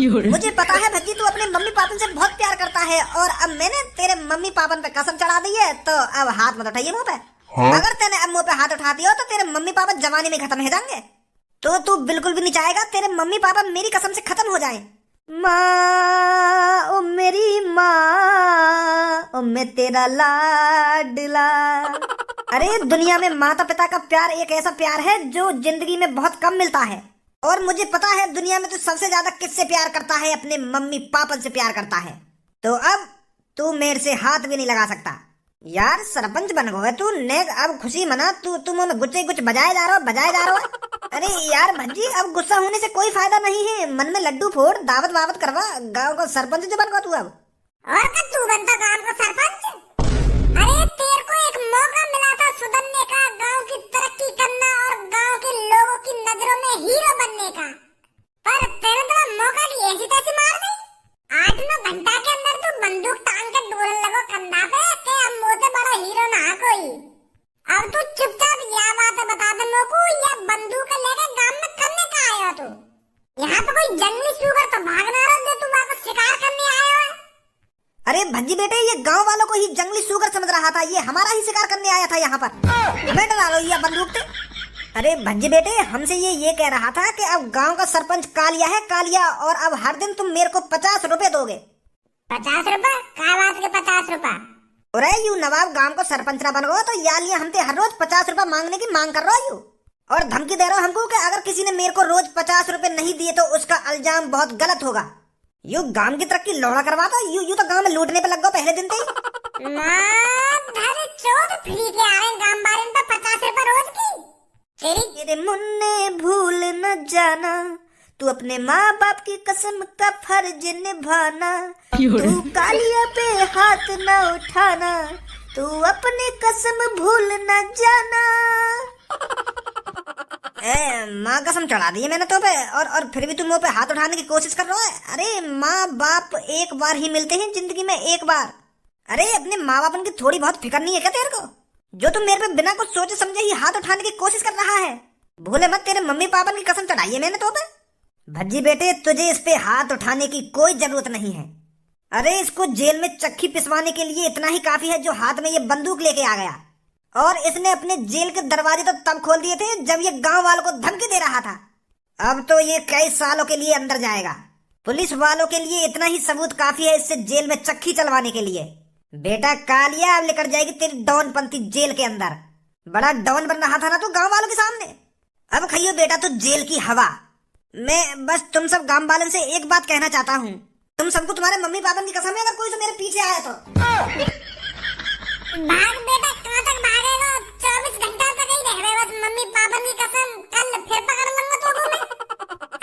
मुझे पता है भज्जी तू अपने मम्मी पापन से बहुत प्यार करता है और अब मैंने तेरे मम्मी पापन पे कसम चढ़ा दी है तो अब हाथ मत उठाइए मुंह पे। अगर तूने अब मुंह पे हाथ उठा दिया तो तेरे मम्मी पापा जवानी में खत्म हो जाएंगे। तो तू बिल्कुल भी नहीं चाहेगा तेरे मम्मी पापा मेरी कसम से खत्म हो जाए। माँ ओ मेरी माँ ओ मैं तेरा लाडला। अरे दुनिया में माता पिता का प्यार एक ऐसा प्यार है जो जिंदगी में बहुत कम मिलता है और मुझे पता है दुनिया में तू सबसे ज्यादा किससे प्यार करता है, अपने मम्मी पापा से प्यार करता है। तो अब तू मेरे से हाथ भी नहीं लगा सकता। यार सरपंच बन गए तू ने, अब खुशी मना। तू मुंह में गुच्चे कुछ बजाए जा रहा हो। अरे यार भज्जी अब गुस्सा होने से कोई फायदा नहीं है, मन में लड्डू फोड़, दावत वावत करवा, गाँव का सरपंच जो बन गया तू अब। और कब तू बनता गाँव का सरपंच? अरे तेरे को एक मौका मिला था सुधरने का, गांव की तरक्की करना और गांव के लोगों की नजरों में हीरो बनने का, पर तेरे तो मौका की ऐसी तैसी मार दी। 8-9 घंटा के अंदर तू बंदूक टांग के डोलने लगो कंधा पे कि अब मोटे बड़ा हीरो ना कोई। अब तू चुपचाप यह बात बता दे मोकू, ये बंदूक लेके गांव में करने का आया हो तू? यहाँ पे कोई जंगली शुगर तो भाग ना रहा दे, तू वापस शिकार करने आया हो? अरे भज्जी बेटे ये गांव वालों को ही जंगली सुगर समझ रहा था, ये हमारा ही शिकार करने आया था यहाँ पर। मैं डरा लो ये बंदूक थे। अरे भज्जी बेटे हमसे ये कह रहा था कि अब गांव का सरपंच कालिया है, कालिया, और अब हर दिन तुम मेरे को 50 रुपए दोगे। 50 रुपए? क्या बात के 50 रुपए? अरे यू नवाब गांव को सरपंच ना बन गो तो या लिए हमसे हर रोज 50 रुपए मांगने की मांग कर रहा यू, और धमकी दे रहा हो हमको कि अगर किसी ने मेरे को रोज 50 रुपए नहीं दिए तो उसका इल्जाम बहुत गलत होगा। यू गांव की तरक्की लौड़ा करवाता, यू तो गांव में लूटने पे लग गो पहले दिन से। फ्री के आ रहे गांव वाले पे 50 रुपए रोज की। तेरे मुन्ने भूल न जाना, तू अपने माँ बाप की कसम का फर्ज निभाना, तू कालिया पे हाथ न उठाना, तू अपने कसम भूल न जाना। माँ कसम चढ़ा दी है मैंने तो पे, और फिर भी तुम मुंह पे हाथ उठाने की कोशिश कर रहा है। अरे माँ बाप एक बार ही मिलते हैं जिंदगी में, एक बार। अरे अपने माँ बाप की थोड़ी बहुत फिक्र नहीं है क्या तेरे को, जो तुम मेरे पे बिना कुछ सोचे समझे ही हाथ उठाने की कोशिश कर रहा है? भूले मत तेरे मम्मी पापा की कसम चढ़ाई है मैंने तो पे। भज्जी बेटे तुझे इस पे हाथ उठाने की कोई जरूरत नहीं है। अरे इसको जेल में चक्की पिसवाने के लिए इतना ही काफी है जो हाथ में ये बंदूक लेके आ गया, और इसने अपने जेल के दरवाजे तो तब खोल दिए थे जब ये गांव वालों को धमकी दे रहा था। अब तो ये कई सालों के लिए अंदर जाएगा। पुलिस वालों के लिए इतना ही सबूत काफी है इससे जेल में चक्की चलवाने के लिए। बेटा कालिया अब लेकर जाएगी तेरी डॉनपंथी जेल के अंदर। बड़ा डॉन बन रहा था ना तू गांव वालों के सामने, अब खाइयो बेटा तू जेल की हवा। मैं बस तुम सब गांव वालों से एक बात कहना चाहता हूँ, तुम सबको तुम्हारे मम्मी पापा की कसम है अगर कोई तो मेरे पीछे आया तो भाग बेटा, कहाँ तक भागेगा? 24 घंटा तक ही रह रहे बस मम्मी पापा की कसम, कल फिर पकड़ लूंगा तो मैं।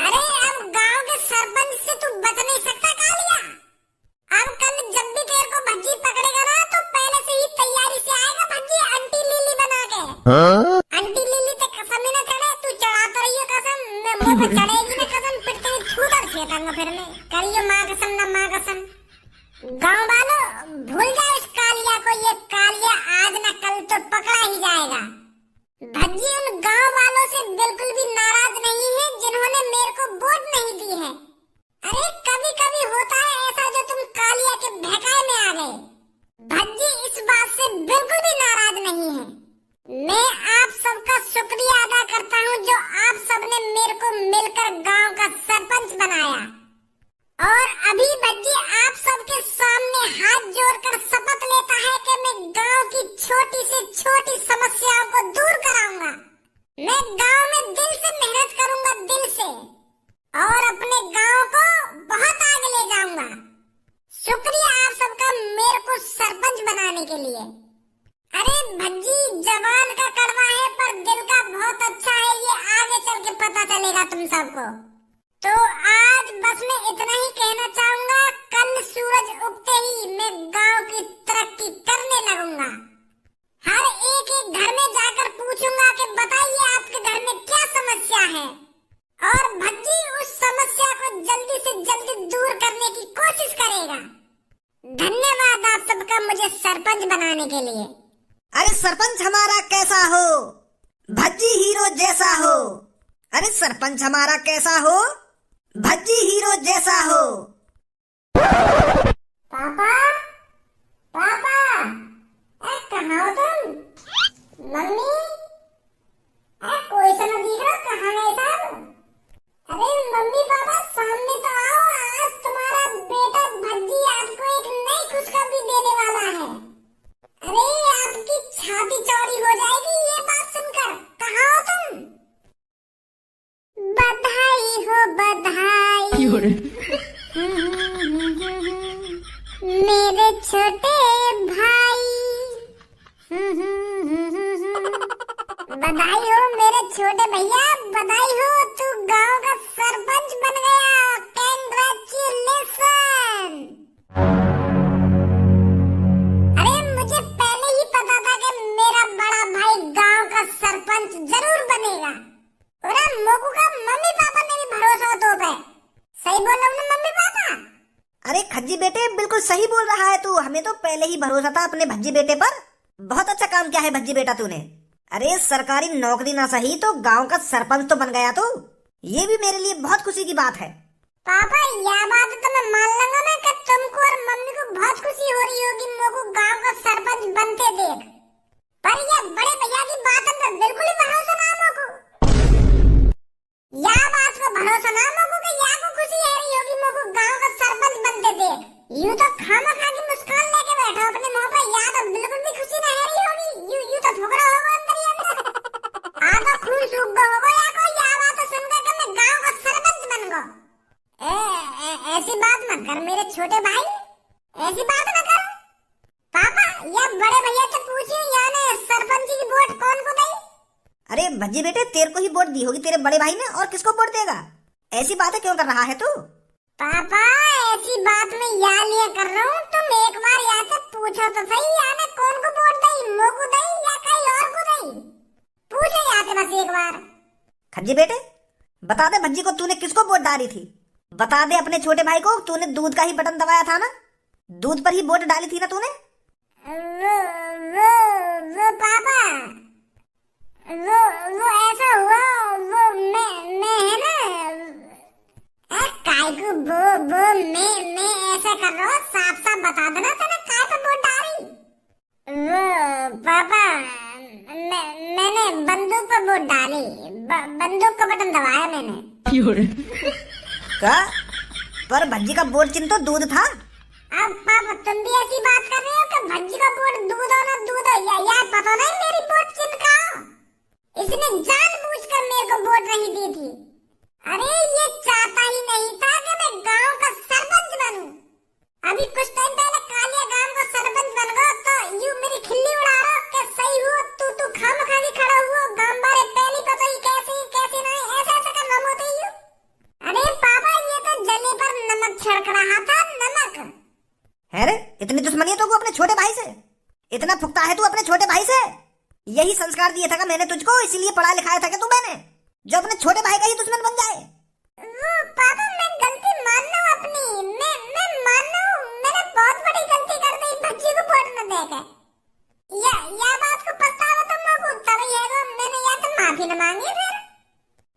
अरे अब गांव के सरपंच से तू बच नहीं सकता कालिया। अब कल जब भी तेरे को भज्जी पकड़ेगा ना तो पहले से ही तैयारी से आएगा भज्जी आंटी लिली बना के। आंटी लिली तो कसम ही ना चढ़े, तू चढ़ाता रहियो कसम, मैं मुंह पे चढ़ेगी ना कसम फिर तेरी छूतर फेंकूंगा फिर मैं। करियो माँ कसम ना माँ कसम। गाँव वालों भूल जाओ इस कालिया को, ये कालिया आज न कल तो पकड़ा ही जाएगा। भज्जी उन गाँव वालों से बिल्कुल भी नाराज नहीं है जिन्होंने मेरे को वोट नहीं दी है। अरे कभी कभी होता है ऐसा जो तुम कालिया के बहकाए में आ गए। भज्जी इस बात से बिल्कुल भी नाराज नहीं है। मैं आप सबका शुक्रिया अदा करता हूँ जो आप सबने मेरे को मिलकर गांव का सरपंच बनाया, और अभी भज्जी आप सबके सामने हाथ जोड़कर शपथ लेता है कि मैं गांव की छोटी से छोटी समस्याओं को दूर कराऊंगा। मैं गांव में दिल से मेहनत करूंगा, दिल से, और अपने गांव को बहुत आगे ले जाऊंगा। शुक्रिया आप सबका मेरे को सरपंच बनाने के लिए। अरे भज्जी जबान का कड़वा है पर दिल का बहुत अच्छा है, ये आगे चल के पता चलेगा तुम सबको। तो आज बस मैं इतना ही कहना चाहूंगा, कल सूरज उगते ही मैं गांव की तरक्की करने लगूंगा। हर एक घर में जाकर पूछूंगा कि बताइए आपके घर में क्या समस्या है, और भज्जी उस समस्या को जल्दी से जल्दी दूर करने की कोशिश करेगा। धन्यवाद आप सबका मुझे सरपंच बनाने के लिए। अरे सरपंच हमारा कैसा हो, भज्जी हीरो जैसा हो। अरे सरपंच हमारा कैसा हो, भज्जी हीरो जैसा हो। पापा, पापा, कहाँ हो तुम? मम्मी, कोई सा नहीं दिख रहा, कहाँ गए सब? अरे मम्मी पापा सामने तो आओ, आज तुम्हारा बेटा भज्जी आपको एक नई खुशखबरी देने वाला है। अरे आपकी छाती चौड़ी हो जाएगी ये बात सुनकर। कहाँ हो तुम? बधाई हो बधाई मेरे छोटे भाई। बधाई हो मेरे छोटे भैया, बधाई हो, तू गांव का सरपंच बन गया। कांग्रेचुलेशन। अरे मुझे पहले ही पता था कि मेरा बड़ा भाई गांव का सरपंच जरूर बनेगा। और मोकू का मम्मी पापा ने भी भरोसा तो पे। सही बोल रहा हूँ ना मम्मी पापा? अरे खज्जी बेटे बिल्कुल सही बोल रहा है तू। हमें तो पहले ही भरोसा था अपने भज्जी बेटे पर। बहुत अच्छा काम किया है भज्जी बेटा तूने। अरे सरकारी नौकरी ना सही तो गांव का सरपंच तो बन गया तू। ये भी मेरे लिए बहुत खुशी की बात है। पापा यह बात तो मैं मान लूंगा मैं कि तुमको और मम्मी को बहुत खुशी हो रही होगी मोको गांव का सरपंच बनते देख। पर ये बड़े भैया की बात पर बिल्कुल ही भरोसा ना मोको। यह बात को भरोसा ना मोको कि या को खुशी है रही होगी मोको गांव का सरपंच बनते देख। यूं तो खामखा की मुस्कान लेके बैठा अपने मुंह पे, या तो बिल्कुल भी खुशी ना है रही होगी। यूं तो ठुकरा होगा अंदर ही अंदर। आधा खून सूख गया होगा या को या बात सुनकर कि मैं गांव का सरपंच बन गया। ऐसी बात मत कर मेरे छोटे भाई, ऐसी बात न कर। पापा ये बड़े भैया से पूछिए याने सरपंच की वोट कौन को दी? अरे भज्जी बेटे तेरे को ही वोट दी होगी तेरे बड़े भाई ने, और किसको वोट देगा? ऐसी बातें क्यों कर रहा है तू? पापा ऐसी बात में या लिए कर रहा हूँ, तुम एक बार यहाँ से पूछो तो सही याने कौन को वोट दी, मोको दी या कहीं और को दी? पूछो यहाँ से बस एक बार। खज्जी बेटे बता दे भज्जी को तूने किसको वोट डाली थी। बता दे अपने छोटे भाई को, तूने दूध का ही बटन दबाया था ना, दूध पर ही वोट डाली थी ना तूने? वो पापा वो ऐसा हुआ, वो मैं है ना काय को वो मैं ऐसा कर रहा हूँ, साफ साफ बता देना तेने काय पे वोट डाली? वो पापा मैंने बंदूक पर वोट डाली, बंदूक का बटन दबाया मैंने। क्या? पर भज्जी का वोट चिन्ह तो दूध था। अब पापा तुम भी ऐसी बात कर रहे हो कि भज्जी का वोट दूध हो ना दूध हो, या पता नहीं मेरी वोट चिन्ह का? इसने जानबूझकर मेरे को वोट नहीं दी थी। अरे ये चाहता ही नहीं था कि मैं गांव का सरपंच बनूं। अभी कुछ टाइम पहले कालिया गांव का सरपंच बन गया तो यूं मेरी खिल्ली उड़ा रहा कि सही हो तू खामखा के खड़ा हुआ गांव बारे पहली पता ही कैसे नहीं ऐसा कर रहा होते यूं। अरे पापा ये तो जले पर नमक छिड़क रहा था, नमक। है रे इतनी दुश्मनी है तो अपने छोटे भाई से? इतना फुकता है तू अपने छोटे भाई से? यही संस्कार दिया था मैंने तुझको, इसीलिए पढ़ा लिखाया था कि तू मैंने जो अपने छोटे भाई का ही दुश्मन बन जाए। वो पापा मैं गलती मान लूं अपनी, मैं मान लूं मैंने बहुत बड़ी गलती कर दी भज्जी को वोट न देकर। या बात को पछतावा तो मोको तब ही है मैंने या तो माफी न मांगी फिर।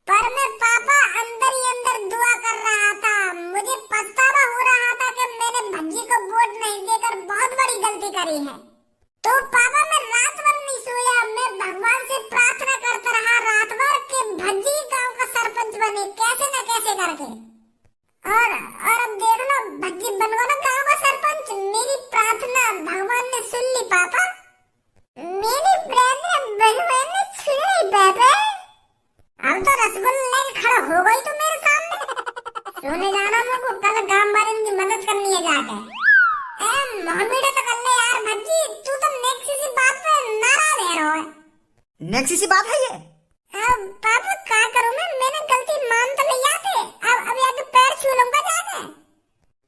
पर मैं पापा अंदर ही अंदर दुआ कर रहा था, मुझे पछतावा हो रहा था कि मैंने भज्जी को वोट नहीं देकर बहुत बड़ी गलती करी है। तो पापा मैं रात भर नहीं सोया, मैं भगवान से प्रार्थना करता रहा रात भर कि भज्जी गांव का सरपंच बने कैसे न कैसे करके। और अब देख लो भज्जी बन गया ना गांव का सरपंच। मेरी प्रार्थना भगवान ने सुन ली पापा, मेरी भगवान ने सुन ली पापा। अब तो रसगुल्ले लेके खड़ा हो गई तो मेरे सामने। सोने जाना मुझको, कल गांव वाले की मदद करनी है जाके। मोहम्मद तो कर ले यार भज्जी, तू तो नेक्स्ट सी बात पे नाराज है रहा है। नेक्स्ट सी बात है ये? अब पापा क्या करूं मैंने गलती मान तो लिया थे। अब या तो पैर छू लूंगा जाके,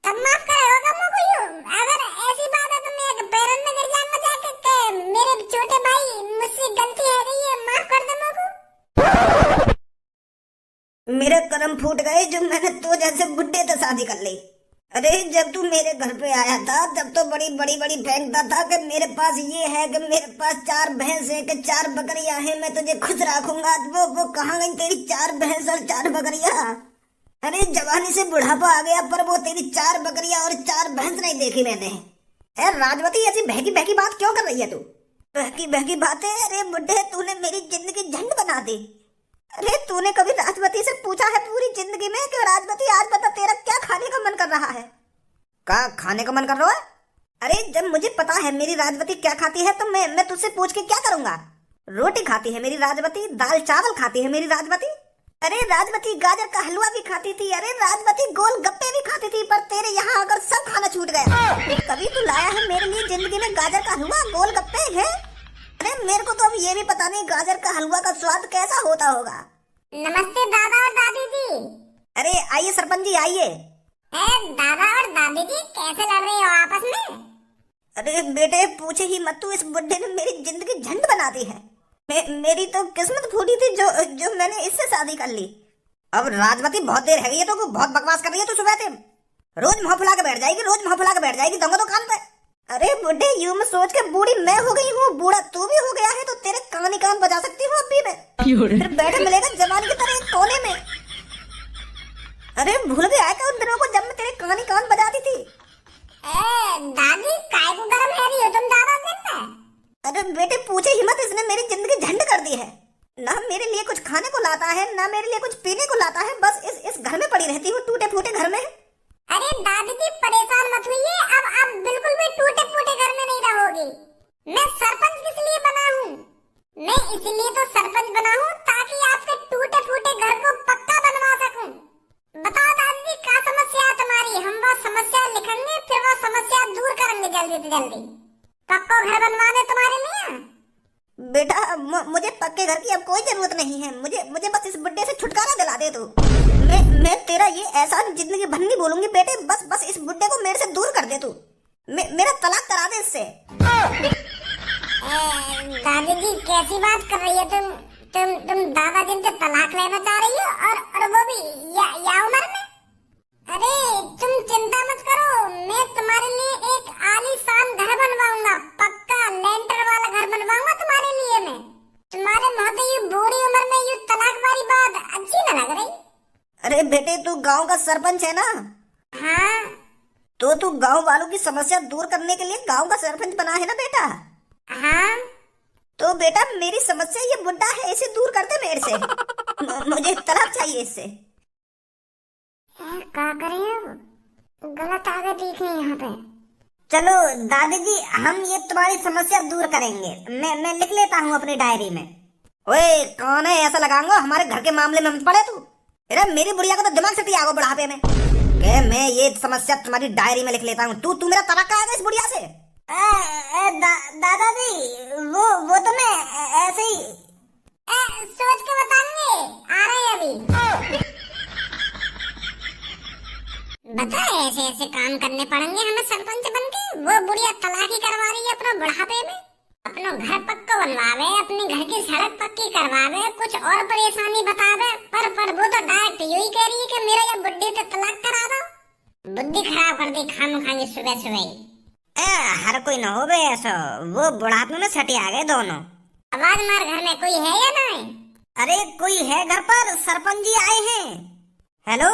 तब माफ करेगा मुझको यूं। अगर ऐसी बात है तो मैं एक पैरों में गिर जाऊंगा जाके कि मेरे छोटे भाई मुझसे गलती है गई है, माफ कर दे मुझको। मेरे कर्म फूट गए जो मैंने तो जैसे बुड्ढे से शादी कर ली। अरे जब तू मेरे घर पे आया था तब तो बड़ी फेंकता था कि मेरे पास ये है कि मेरे पास 4 भैंस है कि 4 बकरियां हैं, मैं तुझे खुश रखूंगा। वो कहाँ गई तेरी 4 भैंस और 4 बकरियां? अरे जवानी से बुढ़ापा आ गया, पर वो तेरी 4 बकरियां और 4 भैंस नहीं देखी मैंने। अरे राजवती, ऐसी बहकी बहकी बात क्यों कर रही है तू? बहकी बहकी बातें? अरे बुड्ढे, तूने मेरी जिंदगी झंड बना दी। अरे तूने कभी राजवती से पूछा है पूरी जिंदगी में कि राजवती आज बता तेरा क्या खाने का मन कर रहा है? क्या खाने का मन कर रहा है? अरे जब मुझे पता है मेरी राजवती क्या खाती है तो मैं तुझसे पूछ के क्या करूंगा? रोटी खाती है मेरी राजवती, दाल चावल खाती है मेरी राजवती। अरे राजवती गाजर का हलवा भी खाती थी, अरे राजवती गोल गप्पे भी खाती थी, पर तेरे यहाँ आकर सब खाना छूट गया। कभी तू लाया है मेरे लिए जिंदगी में गाजर का हलवा, गोल गप्पे है? अरे मेरे को तो अब ये भी पता नहीं गाजर का हलवा का स्वाद कैसा होता होगा। नमस्ते दादा और दादी जी। अरे आइए सरपंच जी, आइए। दादा और दादी जी कैसे लड़ रहे हो आपस में? अरे बेटे पूछे ही मत, तू इस बुड्ढे ने मेरी जिंदगी झंड बना दी है। मेरी तो किस्मत फूटी थी जो मैंने इससे शादी कर ली। अब राजवती बहुत देर है गई है, तो बहुत बकवास कर रही है तू सुबह से। रोज मुंह फुला के बैठ जाएगी, रोज मुंह फुला के बैठ जाएगी दूंगा तो कान पे। अरे बुड्ढे, यूं में सोच के बूढ़ी मैं हो गई हूँ, बूढ़ा तू भी हो गया है, तो तेरे कान ही कान बजा सकती हूँ अभी मैं। फिर बैठे मिलेगा जवानी की तरह एक कोने में। अरे भूल गया क्या उन दिनों को जब मैं तेरे कान ही कान बजाती थी? दादी काय को गरम है रही हो तुम दादा दिन में? अरे बेटे पूछे ही मत, इसने मेरी जिंदगी झंड कर दी है। ना मेरे लिए कुछ खाने को लाता है, ना मेरे लिए कुछ पीने को लाता है, बस इस घर में पड़ी रहती हूँ, टूटे फूटे घर में। अरे दादी जी परेशान मत होइए, अब बिल्कुल भी टूटे फूटे घर में नहीं रहोगी। मैं सरपंच किस लिए बना हूँ? मैं इसलिए तो सरपंच बना हूँ ताकि आपके टूटे फूटे घर को पक्का बनवा सकूं। बताओ दादी जी क्या समस्या है तुम्हारी? हम वो समस्या लिखेंगे, फिर वो समस्या दूर करेंगे जल्दी से जल्दी। पक्का घर बनवाने तुम्हारे लिए? बेटा मुझे पक्के घर की अब कोई जरूरत नहीं है, मुझे बस इस बुड्ढे से छुटकारा दिला दे तू। मैं तेरा ये एहसान जिंदगी भर नहीं बोलूंगी बेटे, बस इस बुड्ढे को मेरे से दूर कर दे तू। मेरा तलाक करा दे इससे। दादी जी कैसी बात कर रही है तुम दादा जिनसे तलाक लेना चाह रही हो, और वो भी या उम्र में? अरे तुम चिंता मत करो, मैं तुम्हारे लिए एक आलीशान घर बनवाऊंगा, पक्का लेंटर वाला घर बनवाऊंगा तुम्हारे लिए मैं। तुम्हारे महोदय ये बूढ़ी उम्र में ये तलाक वाली बात अच्छी न लग रही? अरे बेटे तू गांव का सरपंच है ना? हाँ। तो तू गांव वालों की समस्या दूर करने के लिए गांव का सरपंच बना है ना बेटा? हाँ। तो बेटा मेरी समस्या ये बुड्ढा है, इसे दूर कर दे मेरे से। मुझे तलाक चाहिए इससे। क्या करें, गलत आगे दिखे यहाँ पे। चलो दादी जी, हम ये तुम्हारी समस्या दूर करेंगे। मैं लिख लेता हूँ अपनी डायरी में। ओए कौन है ऐसा लगाऊंगा, हमारे घर के मामले में मत पड़े तू। अरे मेरी बुढ़िया को तो दिमाग से आगो बुढ़ापे में के मैं ये समस्या तुम्हारी डायरी में लिख लेता हूँ। तू मेरा तलाक कराएगा इस बुढ़िया से? दादाजी वो तो मैं ऐसे ही सोच के बताएंगे, आ रहे हैं अभी। बता ऐसे काम करने पड़ेंगे हमें सरपंच बनके। वो बुढ़िया तलाक ही करवा रही है अपने बुढ़ापे में, अपना घर पक्का बनवावे, अपने घर की सड़क पक्की करवावे, कुछ और परेशानी बतावे, पर वो तो डायरेक्ट यही कह रही है कि मेरा ये बुढ़ी तो तलाक करा दो। बुद्धि खराब कर दी खामखानी सुबह सुबह। हर कोई न हो बे ऐसा, वो बुढ़ापे में सटे आ गए दोनों। आवाज मार, घर में कोई है या नहीं? अरे कोई है घर पर, सरपंच जी आए हैं। हेलो,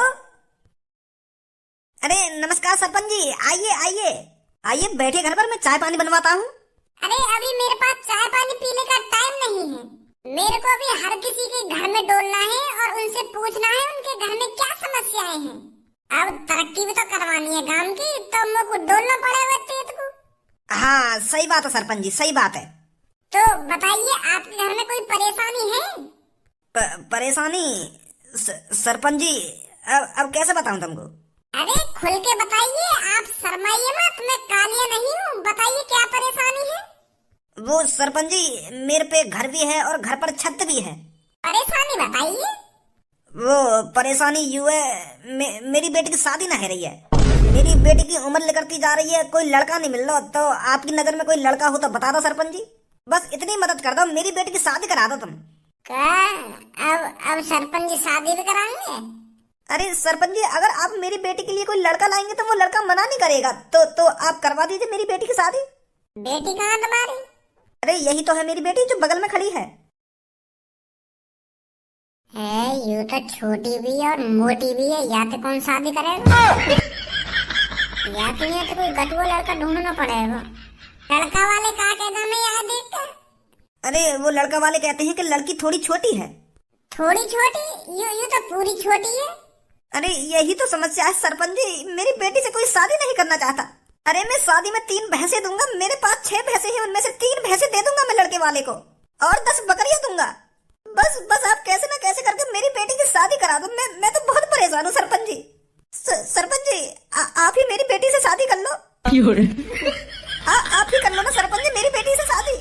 अरे नमस्कार सरपंच जी, आइए बैठिए घर पर, मैं चाय पानी बनवाता हूँ। अरे अभी मेरे पास चाय पानी पीने का टाइम नहीं है, मेरे को अभी हर किसी के घर में डोलना है और उनसे पूछना है उनके घर में क्या समस्याएं हैं। अब तरक्की भी तो करवानी है गांव की, तो हम लोग को डोलना पड़ेगा तेज को। हाँ सही बात है सरपंच जी, सही बात है। तो बताइए आपके घर में कोई परेशानी है? परेशानी? सरपंच जी अब कैसे बताऊं तुमको? अरे खुल के बताइए, आप शर्माइए मत, मैं कालिया नहीं हूँ, बताइए क्या परेशानी है? वो सरपंच जी मेरे पे घर भी है और घर पर छत भी है। परेशानी बताइए। वो परेशानी यूं है, मेरी बेटी की शादी ना हो रही है, मेरी बेटी की उम्र निकलती जा रही है, कोई लड़का नहीं मिल रहा, तो आपकी नजर में कोई लड़का हो तो बता दो सरपंच जी, बस इतनी मदद कर दो, मेरी बेटी की शादी करा दो तुम। अब सरपंच जी शादी भी कराएंगे? अरे सरपंच जी अगर आप मेरी बेटी के लिए कोई लड़का लाएंगे तो वो लड़का मना नहीं करेगा, तो आप करवा दीजिए मेरी बेटी की शादी। बेटी कहाँ तुम्हारी? अरे यही तो है मेरी बेटी जो बगल में खड़ी है। यूं तो छोटी भी है और मोटी भी है, या तो कौन शादी करेगा? या तो ये तो कोई गटुआ लड़का ढूंढना पड़ेगा। लड़का वाले का कहना मैं यहाँ देख कर। अरे वो लड़का वाले कहते हैं कि लड़की थोड़ी छोटी है। थोड़ी छोटी? यूं तो पूरी छोटी है। अरे यही तो समस्या है सरपंच जी, मेरी बेटी से कोई शादी नहीं करना चाहता। अरे मैं शादी में 3 भैंसे दूंगा, मेरे पास 6 भैंसे हैं, उनमें से 3 भैंसे दे दूंगा मैं लड़के वाले को, और 10 बकरियां दूंगा। बस आप कैसे ना कैसे करके मेरी बेटी की शादी करा दो। मैं तो बहुत परेशान हूँ सरपंच जी। सरपंच जी आप ही मेरी बेटी से शादी कर लो। आप ही कर लो ना सरपंच जी मेरी बेटी से शादी।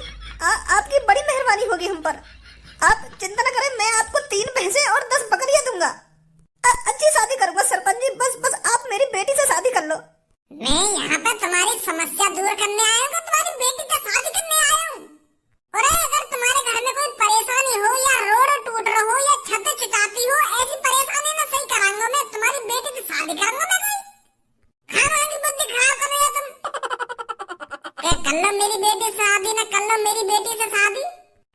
आपकी बड़ी मेहरबानी होगी हम पर। आप चिंता न करें, मैं आपको 3 भैंसे और 10 बकरियां दूंगा। अच्छी शादी करूंगा सरपंच जी, बस आप मेरी बेटी से शादी कर लो। मैं यहाँ पे तुम्हारी समस्या दूर करने आया हूँ, तुम्हारी बेटी से शादी करने आया हूँ। और अगर तुम्हारे घर में कोई परेशानी हो या रोड टूट रहा हो या छत चुटाती हो, ऐसी परेशानी ना सही कराऊंगा मैं, तुम्हारी बेटी से शादी करूंगा मैं। कोई खाना की बुद्धि खराब कर रहे हो तुम। कर लो मेरी बेटी से शादी, ना कर लो मेरी बेटी से शादी।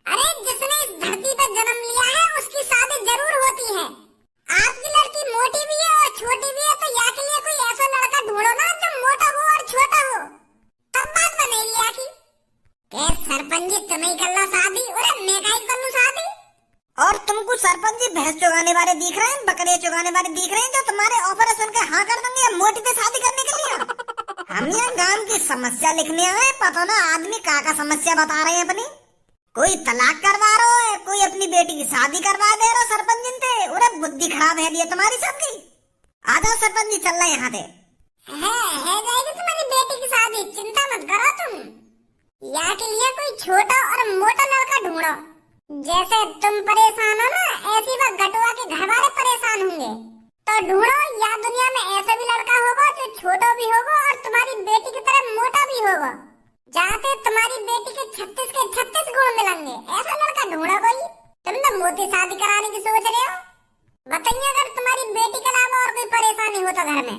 अरे जिसने इस धरती पर जन्म लिया है उसकी शादी जरूर होती है। आपकी लड़की मोटी भी है और छोटी भी है, तो या के लिए कोई ऐसा लड़का ढूंढो ना जो मोटा हो और छोटा हो, तब बात बनेगी आखिर। सरपंच जी तुम ही कर लो शादी, अरे मैं काहे कर लूं शादी? और तुमको सरपंच जी भैंस चुगाने वाले दिख रहे हैं, बकरियां चुगाने वाले दिख रहे हैं, जो तुम्हारे ऑफर सुन के हाँ कर देंगे मोटी पे शादी करने के लिए। हम यहाँ गांव की समस्या लिखने आए, पता ना आदमी का समस्या बता रहे हैं अपनी। कोई तलाक करवा रहा है, कोई अपनी बेटी की शादी करवा दे रहा सरपंच जी थे। अरे बुद्धि खराब है ये तुम्हारी सबकी। आ जाओ सरपंच जी, चल रहे यहाँ से। है जाएगी तुम्हारी बेटी की शादी, चिंता मत करो तुम। या के लिए कोई छोटा और मोटा लड़का ढूंढो। जैसे तुम परेशान हो ना, ऐसी वह गटुआ के घर वाले परेशान होंगे। तो ढूंढो, या दुनिया में ऐसा भी लड़का होगा जो छोटा भी होगा और तुम्हारी बेटी की तरह मोटा भी होगा, जाते तुम्हारी बेटी के 36 गुण मिलेंगे। ऐसा लड़का ढूंढो कोई। तुम तो मोटी शादी कराने की सोच रहे हो। बताइए अगर तुम्हारी बेटी के अलावा और कोई परेशानी हो तो घर में।